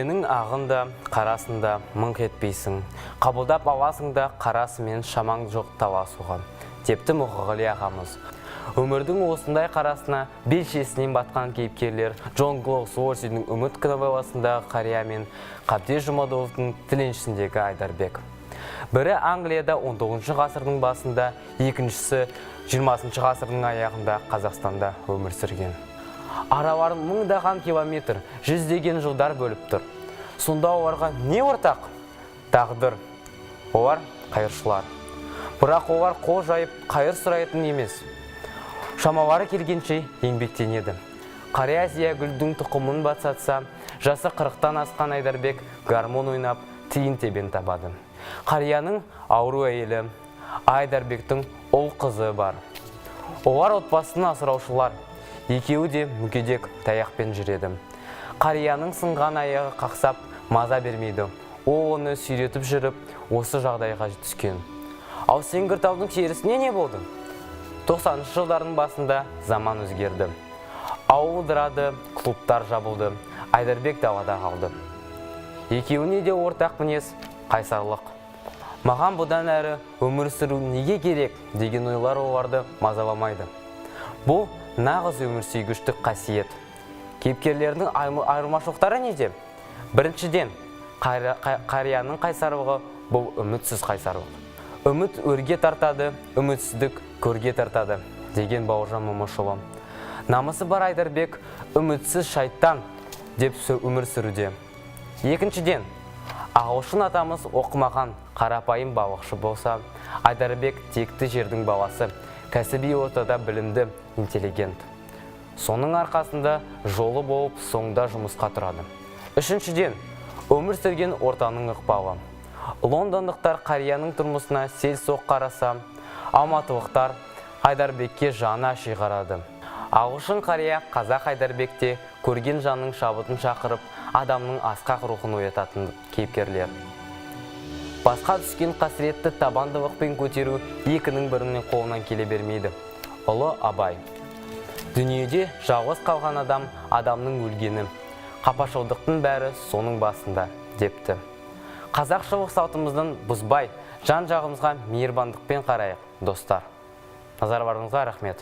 Дүниенің ағында, қарасында мыңқ етпейсің. Қабылдап аласың да қарасымен шамаң жоқ таласуға. Депті Мұқағали ағамыз. Өмірдің осындай қарасына белшесінен батқан кейіпкерлер Джон Голсуорсидің «Үміт» новелласындағы қария мен Қабдеш Жұмадоловтың «Тіленшісіндегі Айдарбек». Бірі Англияда 19 ғасырдың басында, екіншісі 20 ғасырдың аяғында Қазақстанда өмір сүрген. Араларын мыңдаған километр, жүздеген жылдар бөліп тұр. Сонда оларға не ортақ? Тағдыр. Олар қайыршылар. Бірақ олар қол жайып қайыр сұрайтын емес. Шамалары келгенше еңбектенеді. Қария Зиягүлдің тұқымын батсатса, жасы 40-тан асқан Айдарбек гармон ойнап, тиын тебен табады. Қарияның ауру әйелі, Айдарбектің ұл қызы бар. Олар отбасын асыраушылар. Екеуі де мүгедек таяқпен жүреді. Қарияның сынған аяғы қақсап, маза бермейді. Ол оны сүйретіп жүріп, осы жағдайға түскен. Ал Сеңгіртаудың терісіне не болды? 90-шы жылдардың басында заман өзгерді. Ауыл ыдырады, клубтар жабылды, Айдарбек далада қалды. Екеуіне де ортақ мінез қайсарлық. Маған бұдан әрі өмір сүру неге керек деген ойлар оларды мазаламайды. Бұл нағыз өмір сүйгіштік қасиет. Кейіпкерлердің айырмашылықтары неде? Біріншіден, қарияның қайсарлығы бұл үмітсіз қайсарлық. Үміт өрге тартады, үмітсіздік көрге тартады деген Бауыржан Момышұлы. Намысы бар Айдарбек үмітсіз шайтан деп өмір сүруде. Екіншіден, ағылшын атамыз оқымаған қарапайым балықшы болса, Айдарбек текті жердің баласы, кәсіби ортада білімді, интеллигент. Соның арқасында жолы болып соңда жұмысқа тұрады. Үшіншіден, өмір сүрген ортаның ықпалы. Лондондықтар қарияның тұрмысына селсоқ қараса, алматылықтар Айдарбекке жаны аши қарады. Ағылшын қария қазақ Айдарбекте көрген жанның шабытын шақырып, адамның асқақ рухын оятатын кейіпкерлер. Басқа түскен қасіретті табандылықпен көтеру екінің бірінің қолынан келе бермейді. Ұлы Абай. Дүниеде жалғыз қалған адам адамның өлгені. Қапашылдықтың бәрі соның басында, депті. Қазақшылық салтымыздың бұзбай, жан жағымызға мейірбандықпен қарайық, достар. Назар барыңызға рахмет.